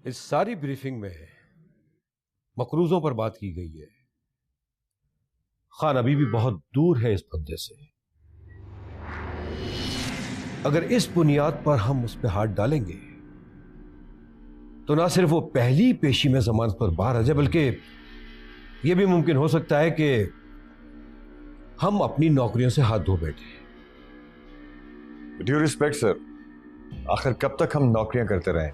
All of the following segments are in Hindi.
इस सारी ब्रीफिंग में मकरूजों पर बात की गई है। खान अभी भी बहुत दूर है इस बंदे से। अगर इस बुनियाद पर हम उस पर हाथ डालेंगे तो ना सिर्फ वो पहली पेशी में जमानत पर बाहर आ जाए, बल्कि यह भी मुमकिन हो सकता है कि हम अपनी नौकरियों से हाथ धो बैठे। ड्यू रिस्पेक्ट सर, आखिर कब तक हम नौकरियां करते रहें?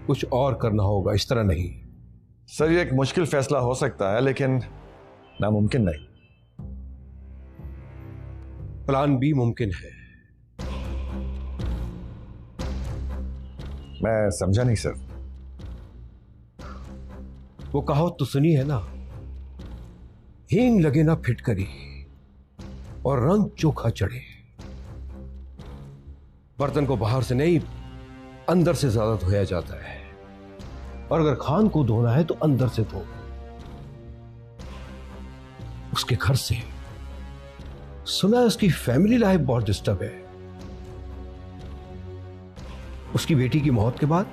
कुछ और करना होगा, इस तरह नहीं। सर ये एक मुश्किल फैसला हो सकता है लेकिन नामुमकिन नहीं। प्लान बी मुमकिन है। मैं समझा नहीं सर। वो कहावत तो सुनी है ना, हींग लगे ना फिटकरी और रंग चोखा चढ़े। बर्तन को बाहर से नहीं अंदर से ज्यादा धोया जाता है, और अगर खान को धोना है तो अंदर से धो। उसके घर से सुना है उसकी फैमिली लाइफ बहुत डिस्टर्ब है। उसकी बेटी की मौत के बाद।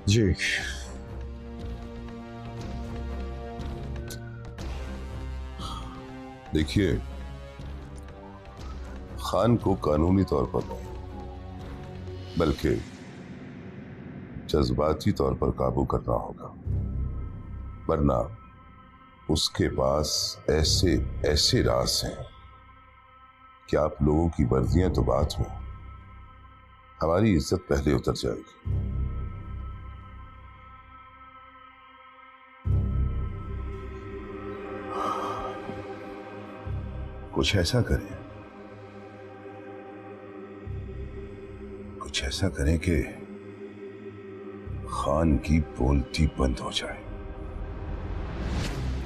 जी देखिए, खान को कानूनी तौर पर नहीं बल्कि जज्बाती तौर पर काबू करना होगा, वरना उसके पास ऐसे ऐसे राज हैं कि आप लोगों की वर्दियां तो बात में, हमारी इज्जत पहले उतर जाएगी। कुछ ऐसा करें, कुछ ऐसा करें कि खान की बोलती बंद हो जाए,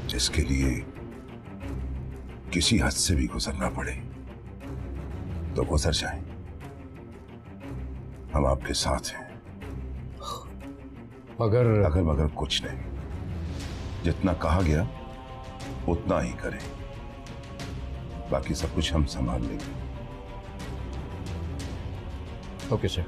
जिसके लिए किसी हद से भी गुजरना पड़े तो गुजर जाए। हम आपके साथ हैं। अगर मगर कुछ नहीं, जितना कहा गया उतना ही करें, बाकी सब कुछ हम संभाल लेंगे। Okay sir.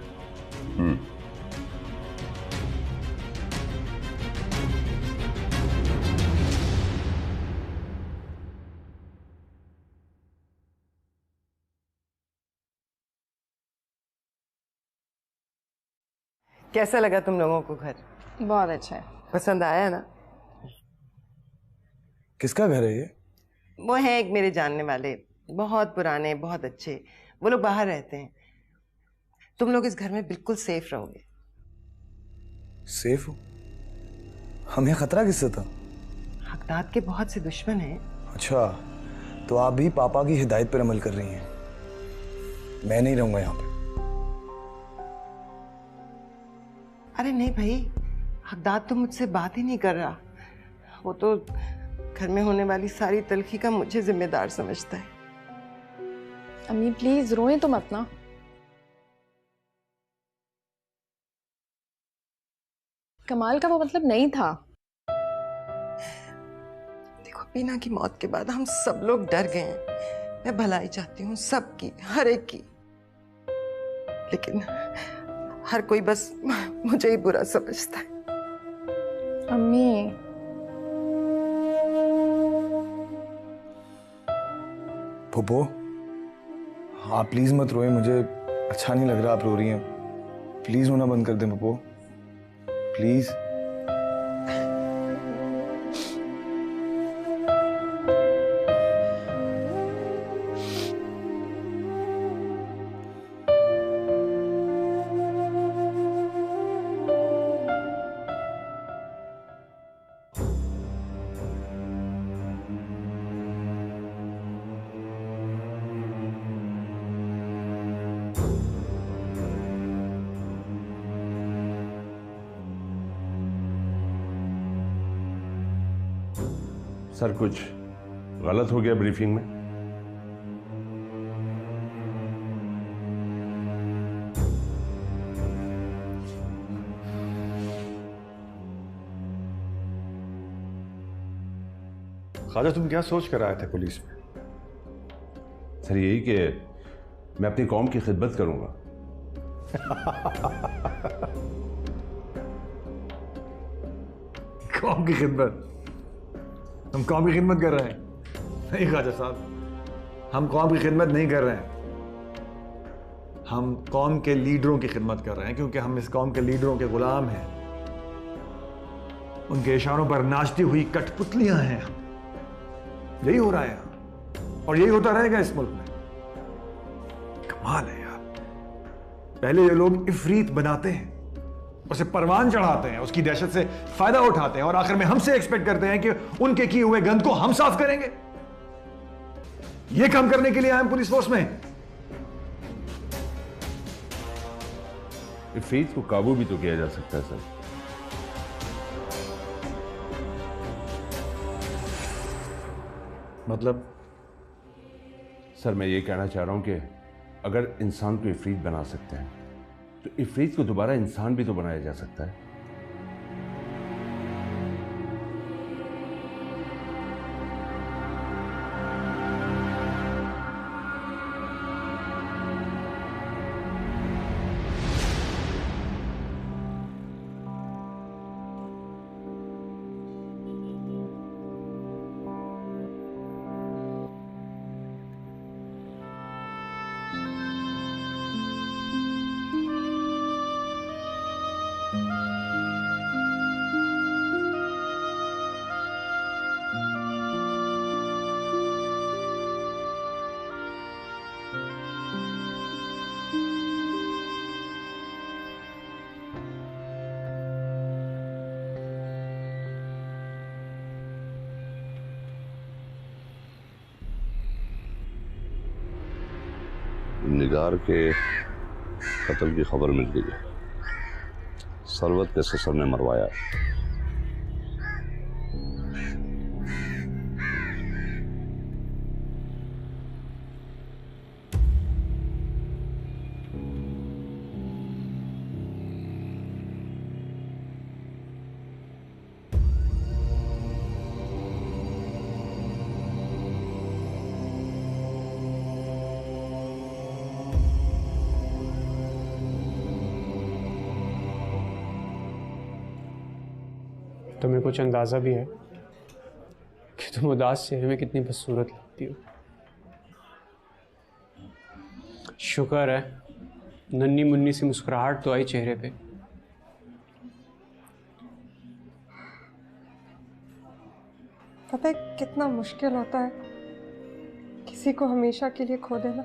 कैसा लगा तुम लोगों को घर? बहुत अच्छा है। पसंद आया ना? किसका घर है ये? वो है एक मेरे जानने वाले, बहुत पुराने, बहुत अच्छे। वो लोग बाहर रहते हैं। तुम लोग इस घर में बिल्कुल सेफ रहोगे। सेफ हो? हमें खतरा किससे था? हकदाद के बहुत से दुश्मन हैं। अच्छा, तो आप भी पापा की हिदायत पर अमल कर रही हैं। मैं नहीं रहूंगा यहाँ पे। अरे नहीं भाई, हकदाद तो मुझसे बात ही नहीं कर रहा। वो तो घर में होने वाली सारी तलखी का मुझे जिम्मेदार समझता है। अम्मी प्लीज रोएं तो मत ना। कमाल का वो मतलब नहीं था। देखो, बीना की मौत के बाद हम सब लोग डर गए हैं। मैं भलाई चाहती हूँ सबकी, हर एक की, लेकिन हर कोई बस मुझे ही बुरा समझता है। अम्मी फूफो, आप प्लीज मत रोएं, मुझे अच्छा नहीं लग रहा आप रो रही हैं। प्लीज रोना बंद कर दें फूफो, प्लीज। सर, कुछ गलत हो गया ब्रीफिंग में? ख्वाजा, तुम क्या सोच कर आए थे पुलिस में? सर यही कि मैं अपनी कौम की खिदमत करूंगा, कौम की खिदमत, हम कौम की खिदमत कर रहे हैं? नहीं ख्वाजा साहब, हम कौम की खिदमत नहीं कर रहे हैं। हम कौम के लीडरों की खिदमत कर रहे हैं, क्योंकि हम इस कौम के लीडरों के गुलाम हैं। उनके इशारों पर नाचती हुई कठपुतलियां हैं। यही हो रहा है यहां, और यही होता रहेगा इस मुल्क में। कमाल है यार, पहले ये लोग इफरीत बनाते हैं, उसे परवान चढ़ाते हैं, उसकी दहशत से फायदा उठाते हैं, और आखिर में हमसे एक्सपेक्ट करते हैं कि उनके किए हुए गंद को हम साफ करेंगे। ये काम करने के लिए आए हम पुलिस फोर्स में। इफरीत को काबू भी तो किया जा सकता है सर। मतलब? सर मैं ये कहना चाह रहा हूं कि अगर इंसान को इफरीत बना सकते हैं तो इफरीत को दोबारा इंसान भी तो बनाया जा सकता है। निगार के कत्ल की खबर मिल गई है। सरवत के ससुर ने मरवाया। तुम्हें कुछ अंदाज़ा भी है कि तुम उदास चेहरे में कितनी बदसूरत लगती हो। शुक्र है नन्ही मुन्नी सी मुस्कुराहट तो आई चेहरे पे। पता है कितना मुश्किल होता है किसी को हमेशा के लिए खो देना।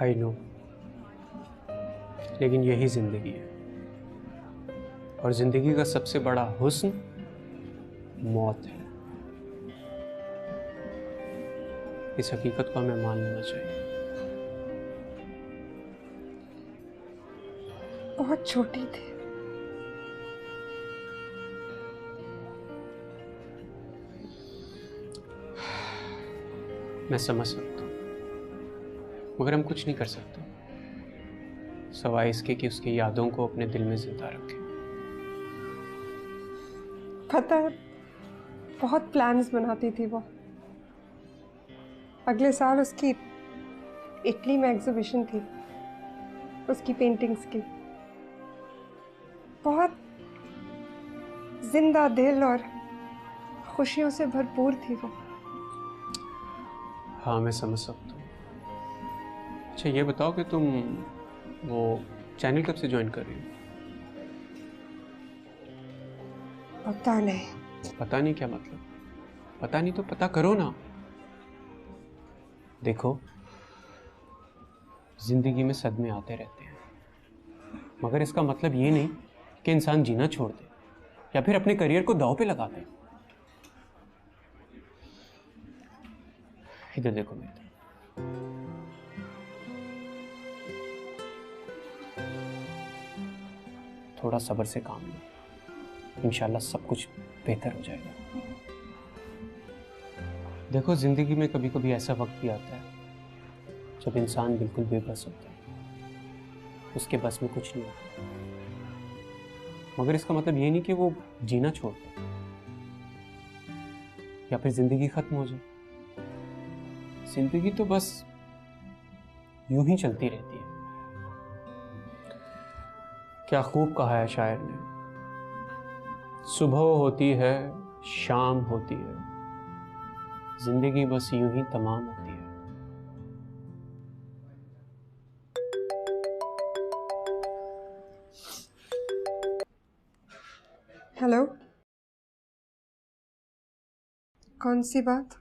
आई नो, लेकिन यही जिंदगी है, और जिंदगी का सबसे बड़ा हुस्न मौत है। इस हकीकत को हमें मान लेना चाहिए। बहुत छोटी थी, मैं समझ सकता हूँ, मगर हम कुछ नहीं कर सकते सवाए इसके कि उसकी यादों को अपने दिल में जिंदा रखें। पता है बहुत प्लान्स बनाती थी वो। अगले साल उसकी इटली में एग्जीबिशन थी, उसकी पेंटिंग्स की। बहुत जिंदा दिल और खुशियों से भरपूर थी वो। हाँ मैं समझ सकता हूँ। अच्छा ये बताओ कि तुम वो चैनल कब से ज्वाइन कर रही हो? पता नहीं। पता नहीं क्या मतलब? पता नहीं तो पता करो ना। देखो जिंदगी में सदमे आते रहते हैं, मगर इसका मतलब ये नहीं कि इंसान जीना छोड़ दे या फिर अपने करियर को दांव पे लगा दे। इधर देखो मेरी तरफ। थोड़ा सब्र से काम लो, इंशाल्लाह सब कुछ बेहतर हो जाएगा। देखो जिंदगी में कभी कभी ऐसा वक्त भी आता है जब इंसान बिल्कुल बेबस होता है, उसके बस में कुछ नहीं होता, मगर इसका मतलब ये नहीं कि वो जीना छोड़ दे या फिर जिंदगी खत्म हो जाए। जिंदगी तो बस यूं ही चलती रहती है, क्या खूब कहा है शायर ने, सुबह होती है, शाम होती है, जिंदगी बस यूं ही तमाम होती है। हेलो, कौन सी बात?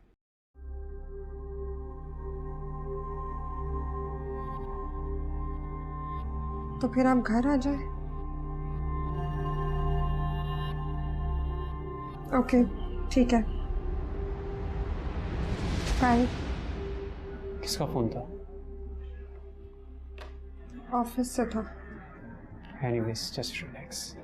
तो फिर आप घर आ जाए। ओके, ठीक है, बाय। किसका फोन था? ऑफिस से था। Anyways, just relax.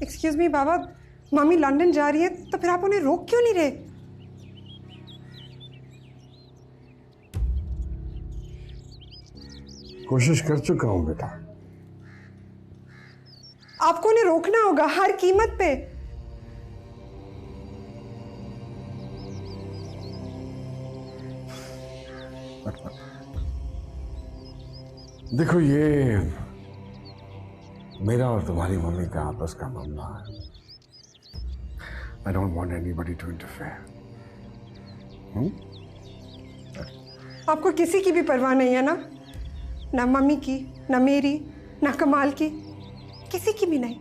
Excuse me बाबा, मम्मी लंदन जा रही है तो फिर आप उन्हें रोक क्यों नहीं रहे? कोशिश कर चुका हूं बेटा। आपको उन्हें रोकना होगा हर कीमत पे। देखो, ये मेरा और तुम्हारी मम्मी का आपस का मामला है। I don't want anybody to interfere. आपको किसी की भी परवाह नहीं है ना? ना मम्मी की, ना मेरी, ना कमाल की, किसी की भी नहीं।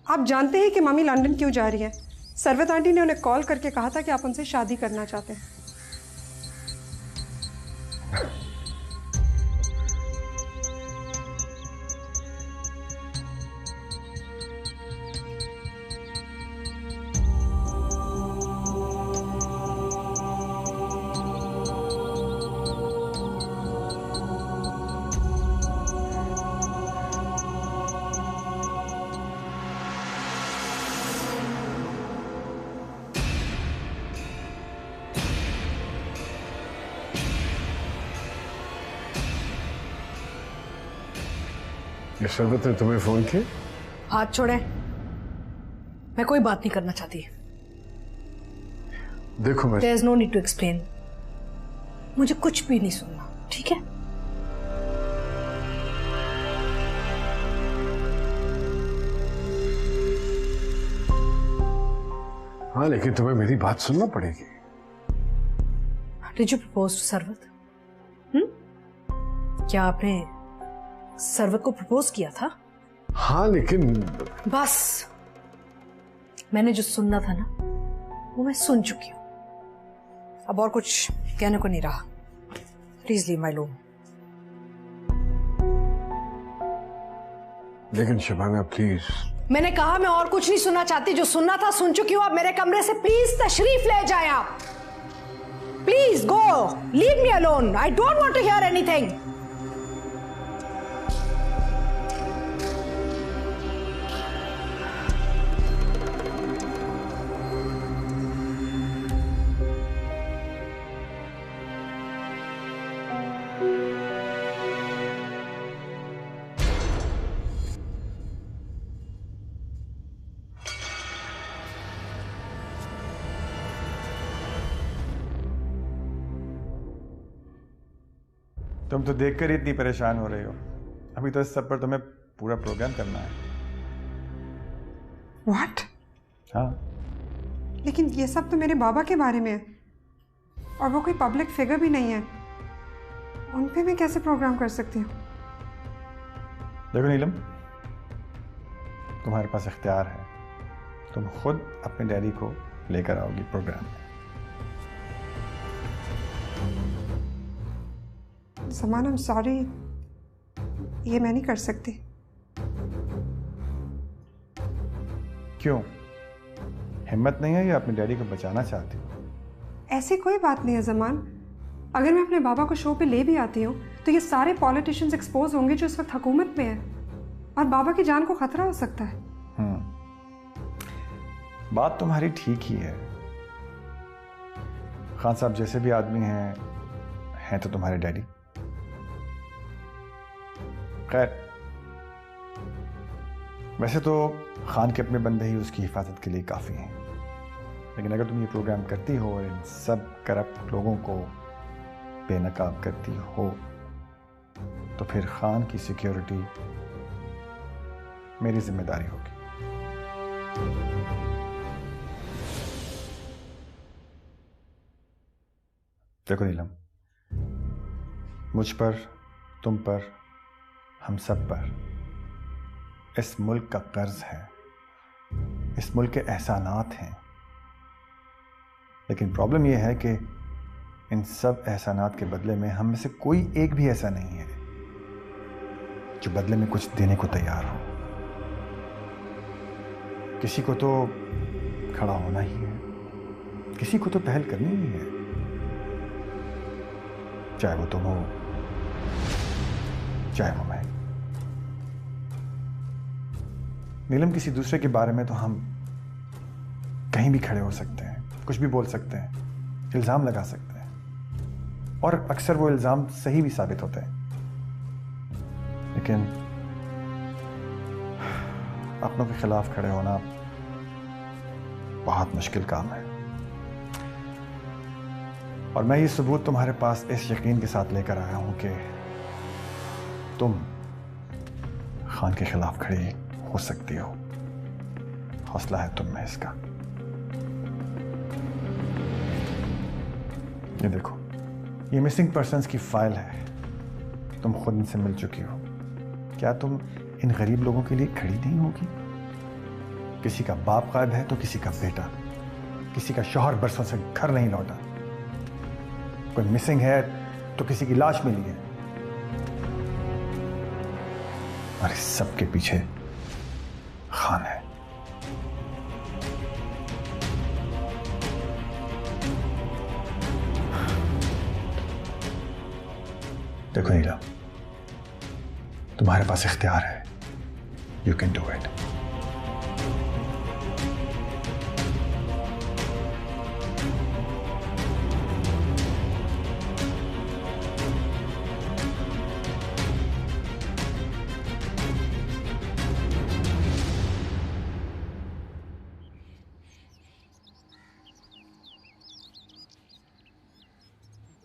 आप जानते हैं कि मम्मी लंदन क्यों जा रही है? सरवत आंटी ने उन्हें कॉल करके कहा था कि आप उनसे शादी करना चाहते हैं। ये शरबत ने तुम्हें फोन किया? हाथ छोड़े, मैं कोई बात नहीं करना चाहती। देखो, मैं There's no need to explain. मुझे कुछ भी नहीं सुनना, ठीक है? हाँ, लेकिन तुम्हें मेरी बात सुनना पड़ेगी। Did you propose to Sarwat? क्या आपने सरवत को प्रपोज किया था? हाँ, लेकिन बस, मैंने जो सुनना था ना वो मैं सुन चुकी हूं। अब और कुछ कहने को नहीं रहा। Please leave my room. लेकिन शबाना प्लीज। मैंने कहा मैं और कुछ नहीं सुनना चाहती, जो सुनना था सुन चुकी हूं। अब मेरे कमरे से प्लीज तशरीफ ले जाएं आप। Please go, leave me alone. I don't want to hear anything. तुम तो देखकर ही इतनी परेशान हो रही हो। अभी तो इस सब पर तुम्हें पूरा प्रोग्राम करना है। What? हाँ, लेकिन ये सब तो मेरे बाबा के बारे में है और वो कोई पब्लिक फिगर भी नहीं है। उन पे मैं कैसे प्रोग्राम कर सकती हूँ? देखो नीलम, तुम्हारे पास इख्तियार है। तुम खुद अपने डैडी को लेकर आओगी प्रोग्राम में। समान, I'm sorry, ये मैं नहीं कर सकती। क्यों? हिम्मत नहीं है या अपने डैडी को बचाना चाहती हो? ऐसी कोई बात नहीं है जमान। अगर मैं अपने बाबा को शो पे ले भी आती हूँ तो ये सारे पॉलिटिशियंस एक्सपोज होंगे जो इस वक्त हुकूमत में है और बाबा की जान को खतरा हो सकता है। बात तुम्हारी ठीक ही है। खान साहब जैसे भी आदमी हैं तो तुम्हारे डैडी। खैर, वैसे तो खान के अपने बंदे ही उसकी हिफाजत के लिए काफ़ी हैं, लेकिन अगर तुम ये प्रोग्राम करती हो और इन सब करप्ट लोगों को बेनकाब करती हो तो फिर खान की सिक्योरिटी मेरी जिम्मेदारी होगी। देखो नीलम, मुझ पर, तुम पर, हम सब पर इस मुल्क का कर्ज है, इस मुल्क के एहसानात हैं, लेकिन प्रॉब्लम यह है कि इन सब एहसानात के बदले में हम में से कोई एक भी ऐसा नहीं है जो बदले में कुछ देने को तैयार हो। किसी को तो खड़ा होना ही है, किसी को तो पहल करनी ही है, चाहे वो तुम हो, चाहे वो मैं। नीलम, किसी दूसरे के बारे में तो हम कहीं भी खड़े हो सकते हैं, कुछ भी बोल सकते हैं, इल्जाम लगा सकते हैं, और अक्सर वो इल्जाम सही भी साबित होते हैं, लेकिन अपनों के खिलाफ खड़े होना बहुत मुश्किल काम है। और मैं ये सबूत तुम्हारे पास इस यकीन के साथ लेकर आया हूं कि तुम खान के खिलाफ खड़ी हो सकती हो। हौसला है तुम में इसका। ये देखो, ये मिसिंग पर्सन्स की फाइल है, तुम खुद इनसे मिल चुकी हो। क्या तुम इन गरीब लोगों के लिए खड़ी नहीं होगी? किसी का बाप गायब है तो किसी का बेटा, किसी का शौहर बरसों से घर नहीं लौटा, कोई मिसिंग है तो किसी की लाश मिली है, और इस सब के पीछे खान है। देखो नीला, तुम्हारे पास इख्तियार है, you can do it.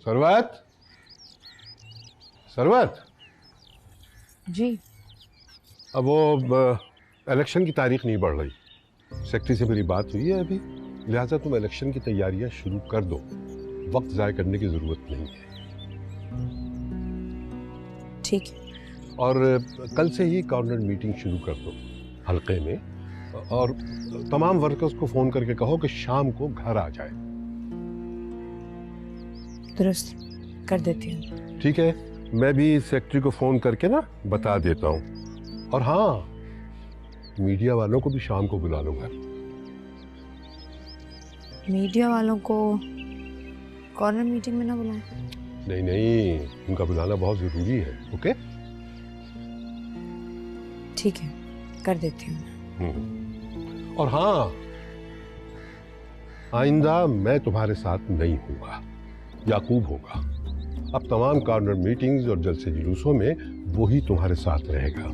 Sarwat, Sarwat ji. अब वो इलेक्शन की तारीख नहीं बढ़ रही, सेक्रेटरी से मेरी बात हुई है अभी, लिहाजा तुम इलेक्शन की तैयारियां शुरू कर दो, वक्त ज़ाया करने की ज़रूरत नहीं है। ठीक है। और कल से ही कॉर्नर मीटिंग शुरू कर दो हल्के में, और तमाम वर्कर्स को फ़ोन करके कहो कि शाम को घर आ जाए। दुरुस्त कर देती हूँ। ठीक है, मैं भी सेक्रेटरी को फ़ोन करके ना बता देता हूँ। और हाँ, मीडिया वालों को भी शाम को बुला लूँगा। मीडिया वालों को कॉर्नर मीटिंग में ना बुलाएं। नहीं नहीं, उनका बुलाना बहुत ज़रूरी है। ओके, ठीक है, कर देती हूँ। और हाँ, आइंदा मैं तुम्हारे साथ नहीं होगा, याकूब होगा। अब तमाम कॉर्नर मीटिंग्स और जलसे जुलूसों में वो ही तुम्हारे साथ रहेगा।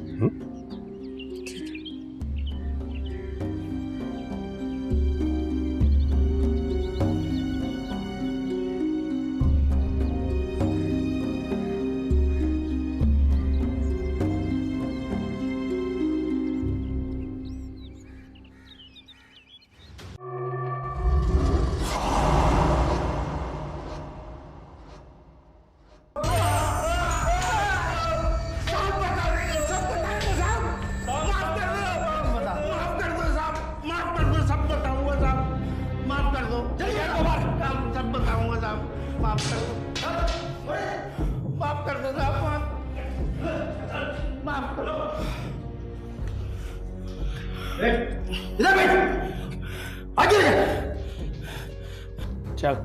चल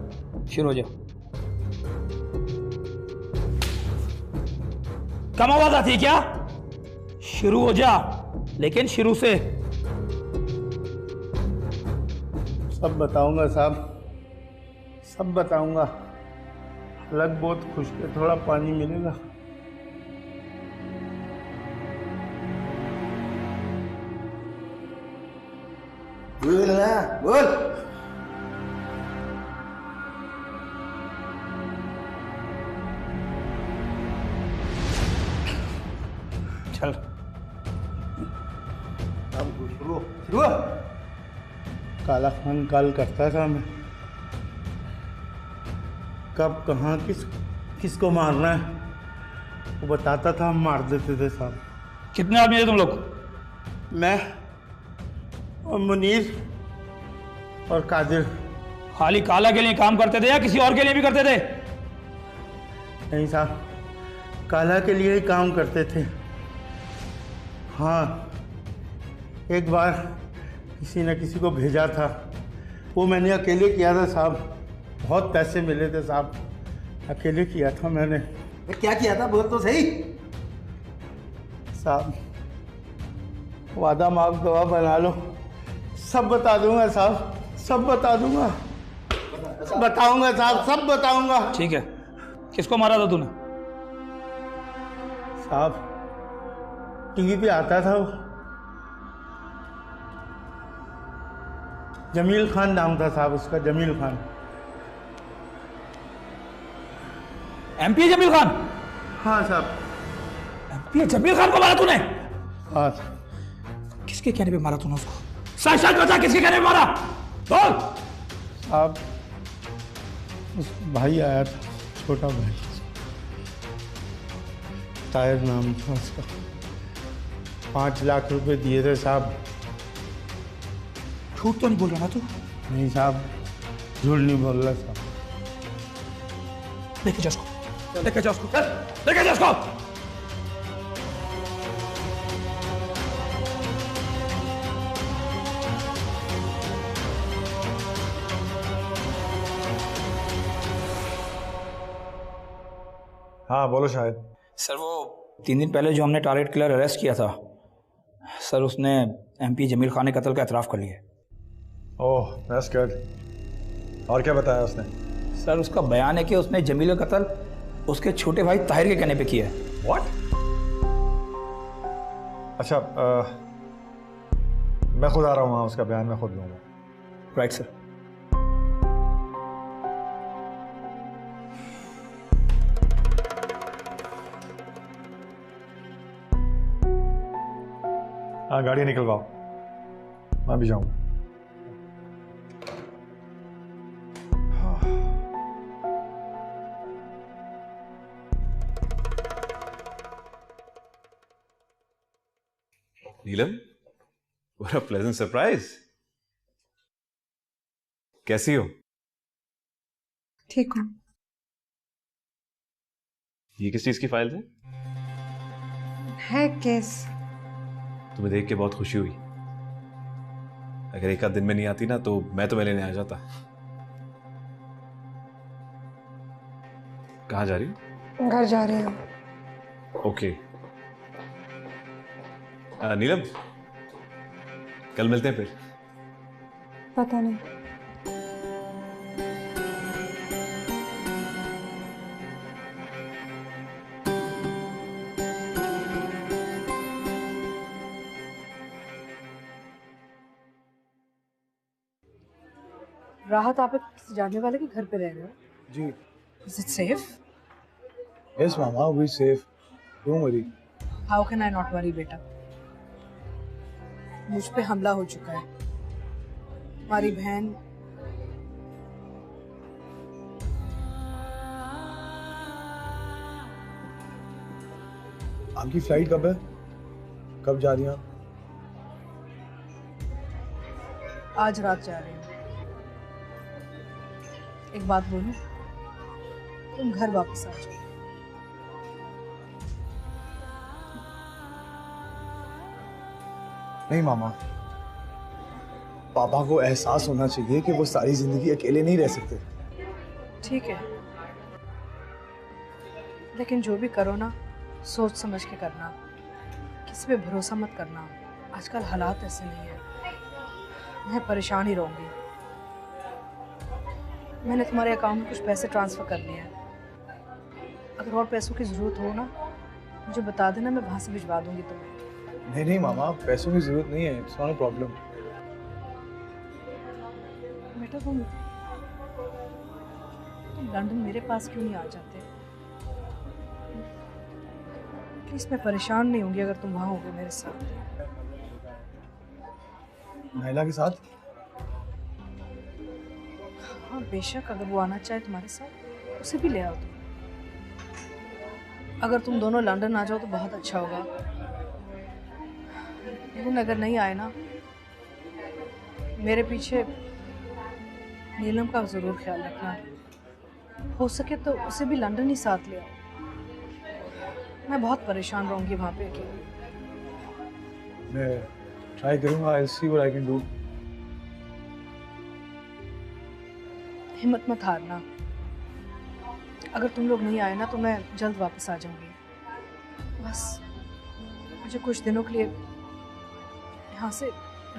शुरू हो जाओ। कम आवाज आती है क्या? शुरू हो जा, लेकिन शुरू से। सब बताऊंगा साहब, सब बताऊंगा। हालत बहुत खुश्क है, थोड़ा पानी मिलेगा? बोल ना बोल। चल अब शुरू शुरू। काला खान कॉल करता था मैं, कब कहाँ किसको मारना है वो बताता था, हम मार देते थे साहब। कितने आदमी थे तुम लोग? मैं और मुनीर और कादिर। खाली काला के लिए काम करते थे या किसी और के लिए भी करते थे? नहीं साहब, काला के लिए ही काम करते थे। हाँ, एक बार किसी न किसी को भेजा था, वो मैंने अकेले किया था साहब। बहुत पैसे मिले थे साहब, अकेले किया था मैंने। क्या किया था बोल तो सही। साहब वादा माफ गवाह बना लो, सब बता दूंगा साहब, सब बता दूंगा, बताऊंगा साहब, सब बताऊंगा। ठीक है, किसको मारा था तूने? साहब टीवी पे आता था वो, जमील खान नाम था साहब उसका, जमील खान। एमपी जमील खान? हाँ साहब। एमपी जमील खान को मारा तूने? हाँ। किसके कहने पे मारा तूने उसको? सच सच बता, किसके कहने पे मारा? बोल। साहब उस भाई आया था, छोटा भाई, तायर नाम था उसका। 5 लाख रुपए दिए थे साहब। झूठ तो नहीं बोल रहा ना तू? नहीं साहब, झूठ नहीं बोल रहा साहब। लेके जा उसको, लेके जा उसको, लेके जा उसको। हाँ बोलो शायद। सर वो 3 दिन पहले जो हमने टारगेट किलर अरेस्ट किया था सर, उसने एमपी जमील खान के कत्ल का एतराफ़ कर लिया। Oh that's good. और क्या बताया उसने? सर उसका बयान है कि उसने जमील का कत्ल उसके छोटे भाई ताहिर के कहने पे किया है। व्हाट? अच्छा मैं खुद आ रहा हूँ वहाँ, उसका बयान मैं खुद लूँगा। Right sir. हाँ गाड़ी निकलवाओ, मैं भी जाऊँगा। नीलम, what a pleasant surprise. कैसी हो? ठीक हूँ। ये किस चीज की फाइल है? है केस। तुम्हें देख के बहुत खुशी हुई। अगर एक आध दिन में नहीं आती ना तो मैं तुम्हें लेने आ जाता। कहाँ जा रही हो? घर जा रहे हैं। ओके। नीलम, कल मिलते हैं फिर। पता नहीं। राहत, आप एक जानने वाले के घर पे रह रहे हो? जी। Is it safe? Yes mama, we safe. Don't worry. How can I not worry बेटा? मुझ पे हमला हो चुका है। हमारी बहन आपकी फ्लाइट कब है? कब जा रही हैं? आज रात जा रहे हैं। एक बात बोलूं, तुम घर वापस आ जाओ। नहीं मामा, पापा को एहसास होना चाहिए कि वो सारी जिंदगी अकेले नहीं रह सकते। ठीक है, लेकिन जो भी करो ना सोच समझ के करना, किसी पे भरोसा मत करना। आजकल हालात ऐसे नहीं है। मैं परेशान ही रहूंगी। मैंने तुम्हारे अकाउंट में कुछ पैसे ट्रांसफ़र कर लिए हैं। अगर और पैसों की ज़रूरत हो ना मुझे बता देना, मैं वहाँ से भिजवा दूंगी तुम्हें। नहीं नहीं मामा, पैसों की जरूरत नहीं है। It's not a problem. बेटा तुम लंदन मेरे पास क्यों नहीं आ जाते? प्लीज, मैं परेशान नहीं होंगी अगर तुम वहां होगे मेरे साथ। नायला के साथ? हाँ बेशक, अगर वो आना चाहे तुम्हारे साथ उसे भी ले आओ तुम। अगर तुम दोनों लंदन आ जाओ तो बहुत अच्छा होगा, लेकिन अगर नहीं आए ना, मेरे पीछे नीलम का जरूर ख्याल रखना। हो सके तो उसे भी लंदन ही साथ ले आओ। मैं बहुत परेशान रहूंगी वहां पे अकेली। मैं ट्राई करूंगा, I'll see what I can do। हिम्मत मत हारना। अगर तुम लोग नहीं आए ना तो मैं जल्द वापस आ जाऊंगी। बस मुझे कुछ दिनों के लिए यहाँ से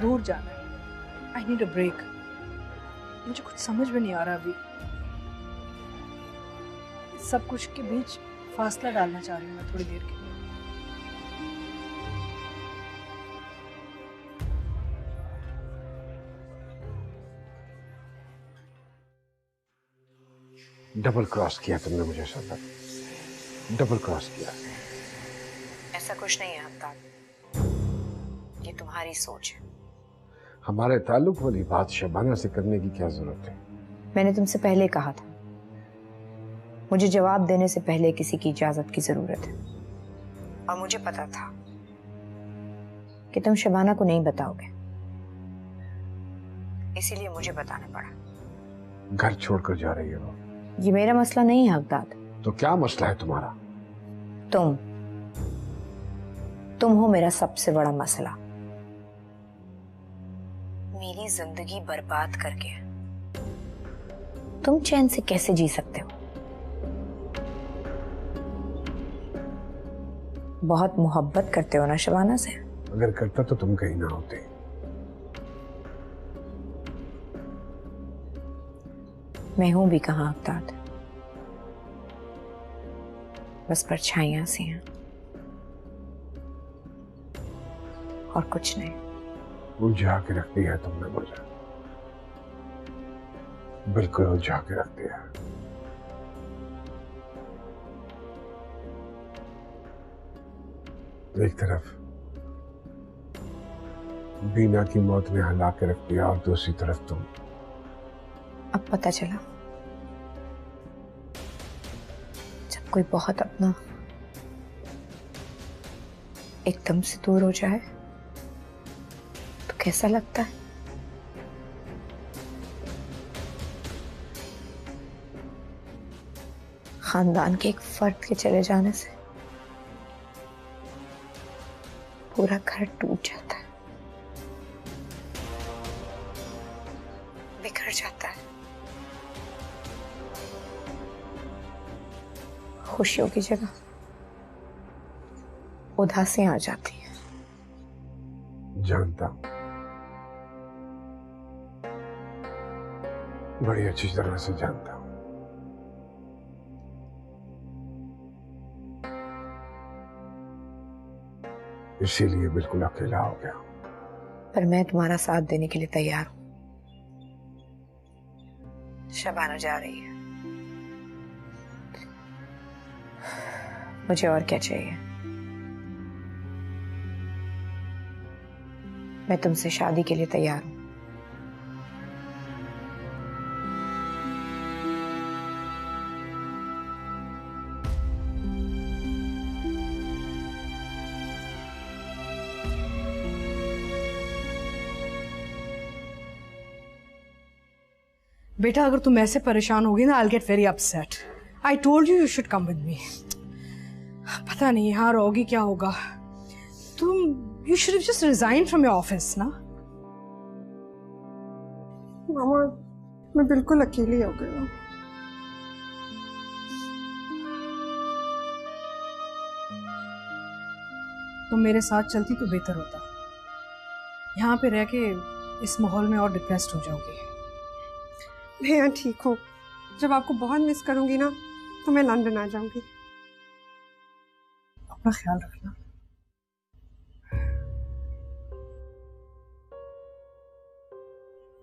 दूर जाना है। I need a break. मुझे कुछ समझ में नहीं आ रहा अभी। सब कुछ के बीच फासला डालना चाह रही हूँ मैं थोड़ी देर के लिए। डबल क्रॉस किया तुमने मुझे सफर, डबल क्रॉस किया। ऐसा कुछ नहीं है अफ्ताब, ये तुम्हारी सोच है। हमारे ताल्लुक वाली बात शबाना से करने की क्या जरूरत है? मैंने तुमसे पहले कहा था, मुझे जवाब देने से पहले किसी की इजाजत की जरूरत है। और मुझे पता था कि तुम शबाना को नहीं बताओगे, इसीलिए मुझे बताना पड़ा। घर छोड़कर जा रही है वो। ये मेरा मसला नहीं है हकदाद। तो क्या मसला है तुम्हारा? तुम हो मेरा सबसे बड़ा मसला। मेरी जिंदगी बर्बाद करके तुम चैन से कैसे जी सकते हो? बहुत मोहब्बत करते हो ना शबाना से? अगर करता तो तुम कहीं ना होते। मैं हूं भी कहां अफ्ताब, बस परछाइयां सी हैं और कुछ नहीं। उलझा के रख दिया तुमने मुझे, बिल्कुल उलझा के रख दिया। एक तरफ बीना की मौत ने हिला के रख दिया और दूसरी तरफ तुम। अब पता चला, जब कोई बहुत अपना एकदम से दूर हो जाए तो कैसा लगता है। खानदान के एक फर्द के चले जाने से पूरा घर टूट जाता है, बिखर जाता है। खुशियों की जगह उदासियां आ जाती हैं। जानता हूं, बड़ी अच्छी तरह से जानता हूं। इसीलिए बिल्कुल अकेला हो गया। पर मैं तुम्हारा साथ देने के लिए तैयार हूं। शबाना जा रही है, मुझे और क्या चाहिए। मैं तुमसे शादी के लिए तैयार हूं। बेटा अगर तुम ऐसे परेशान होगी ना, I'll get very upset. I told you you should come with me. पता नहीं यहाँ रहोगी क्या होगा। तुम you should have just resigned from your office ना। मामा मैं बिल्कुल अकेली हो गई हूँ। तुम मेरे साथ चलती तो बेहतर होता। यहाँ पे रह के इस माहौल में और डिप्रेस्ड हो जाओगी। मैं यहाँ ठीक हूँ। जब आपको बहुत मिस करूंगी ना तो मैं लंदन आ जाऊंगी। अपना ख्याल रखना।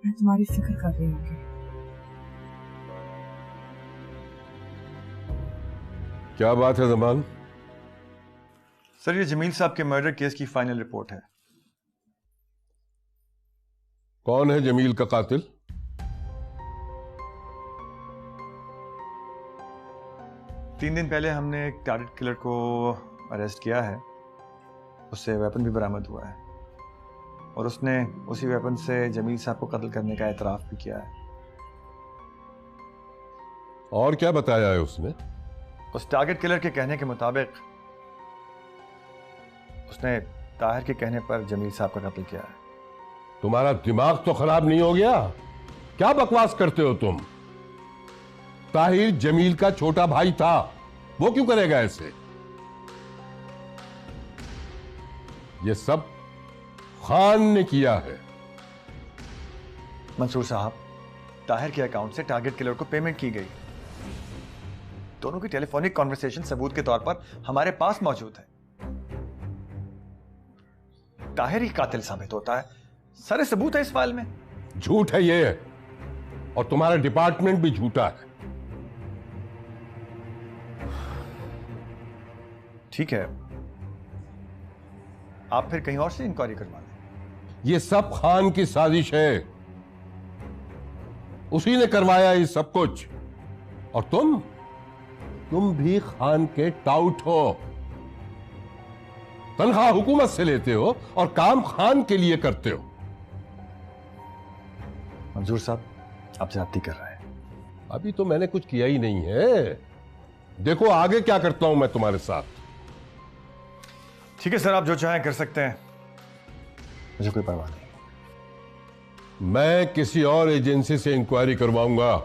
मैं तुम्हारी फिक्र कर रही हूँ। क्या बात है जमान? सर, ये जमील साहब के मर्डर केस की फाइनल रिपोर्ट है। कौन है जमील का कातिल? तीन दिन पहले हमने एक टारगेट किलर को अरेस्ट किया है। उससे वेपन भी बरामद हुआ है और उसने उसी वेपन से जमील साहब को कत्ल करने का एतराफ भी किया है। और क्या बताया है उसने? उस टारगेट किलर के कहने के मुताबिक उसने ताहिर के कहने पर जमील साहब का कत्ल किया है। तुम्हारा दिमाग तो खराब नहीं हो गया? क्या बकवास करते हो तुम? ताहिर जमील का छोटा भाई था, वो क्यों करेगा ऐसे? ये सब खान ने किया है। मंसूर साहब, ताहिर के अकाउंट से टारगेट किलर को पेमेंट की गई। दोनों की टेलीफोनिक कॉन्वर्सेशन सबूत के तौर पर हमारे पास मौजूद है। ताहिर ही कातिल साबित होता है। सारे सबूत है इस फाइल में। झूठ है ये, और तुम्हारा डिपार्टमेंट भी झूठा है। ठीक है, आप फिर कहीं और से इंक्वायरी करवा लें। ये सब खान की साजिश है, उसी ने करवाया ये सब कुछ। और तुम भी खान के टाउट हो। तनख्वाह हुकूमत से लेते हो और काम खान के लिए करते हो। मंजूर साहब, आप ज्यादती कर रहे हैं। अभी तो मैंने कुछ किया ही नहीं है। देखो आगे क्या करता हूं मैं तुम्हारे साथ। ठीक है सर, आप जो चाहें कर सकते हैं, मुझे कोई परवाह नहीं। मैं किसी और एजेंसी से इंक्वायरी करवाऊंगा।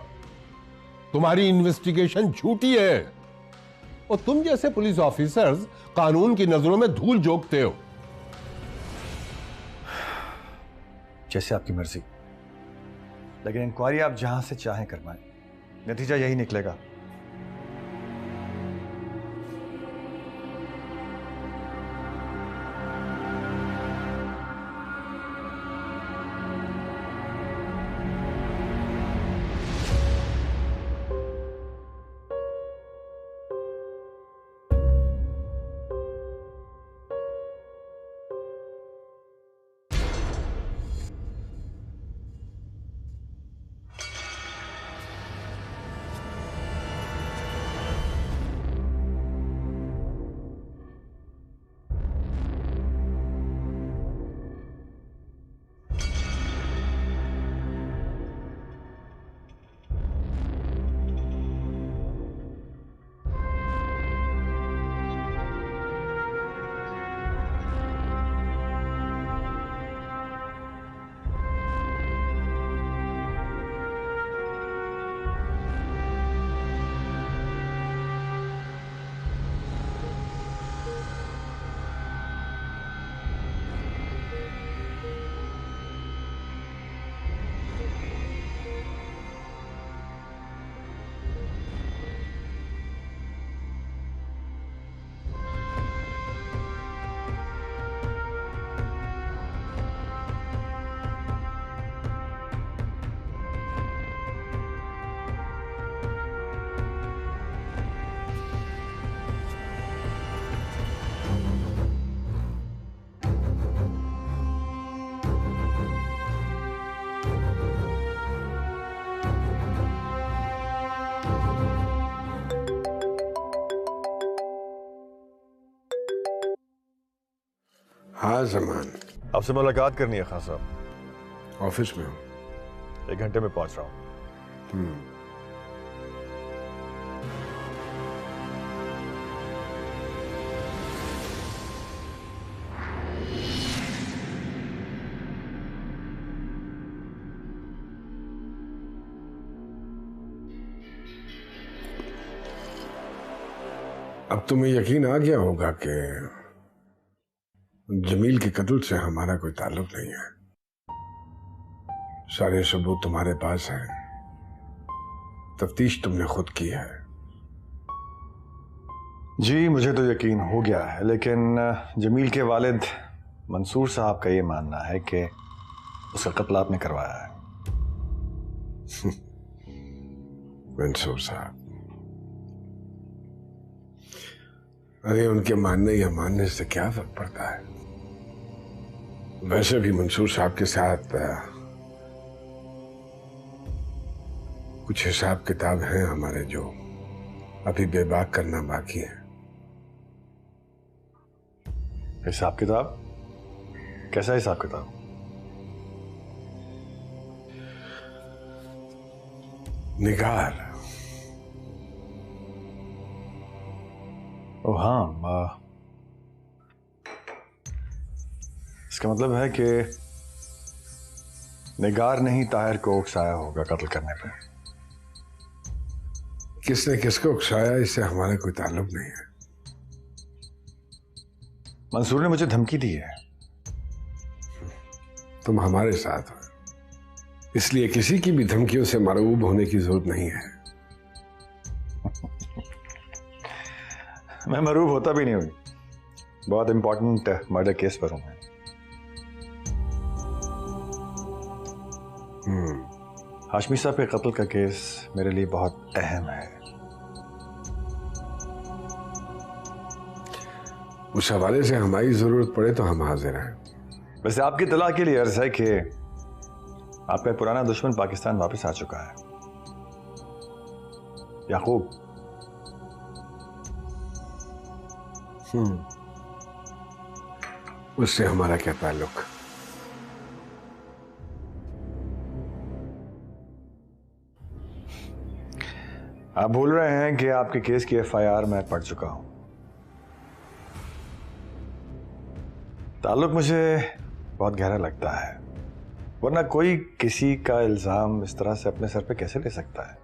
तुम्हारी इन्वेस्टिगेशन झूठी है और तुम जैसे पुलिस ऑफिसर्स कानून की नजरों में धूल झोंकते हो। जैसे आपकी मर्जी, लेकिन इंक्वायरी आप जहां से चाहें करवाएं, नतीजा यही निकलेगा। हाँ जमान, आपसे मुलाकात करनी है खान साहब। ऑफिस में हूँ। 1 घंटे में पहुंच रहा हूँ। अब तुम्हें यकीन आ गया होगा कि जमील के कत्ल से हमारा कोई ताल्लुक नहीं है। सारे सबूत तुम्हारे पास हैं। तफ्तीश तुमने खुद की है। जी मुझे तो यकीन हो गया है, लेकिन जमील के वालिद मंसूर साहब का ये मानना है कि उसका कत्ल आपने करवाया है। मंसूर साहब, अरे उनके मानने या मानने से क्या फर्क पड़ता है। वैसे भी मंसूर साहब के साथ कुछ हिसाब किताब हैं हमारे जो अभी बेबाक करना बाकी है। हिसाब किताब? कैसा हिसाब किताब? निगार। ओ हाँ, इसका मतलब है कि निगार ने ही ताहिर को उकसाया होगा कत्ल करने पे। किसने किसको उकसाया इससे हमारा कोई ताल्लुक नहीं है। मंसूर ने मुझे धमकी दी है। तुम हमारे साथ हो, इसलिए किसी की भी धमकियों से मरऊब होने की जरूरत नहीं है। मैं मरूब होता भी नहीं हूं, बहुत इंपॉर्टेंट मर्डर केस पर हूं मैं। हाशमी साहब के कत्ल का केस मेरे लिए बहुत अहम है। उस हवाले से हमारी जरूरत पड़े तो हम हाजिर हैं। वैसे आपकी इत्तला के लिए अर्ज है कि आपका पुराना दुश्मन पाकिस्तान वापस आ चुका है, याकूब। उससे हमारा क्या ताल्लुक। आप भूल रहे हैं कि आपके केस की एफआईआर मैं पढ़ चुका हूं। ताल्लुक मुझे बहुत गहरा लगता है, वरना कोई किसी का इल्जाम इस तरह से अपने सर पे कैसे ले सकता है।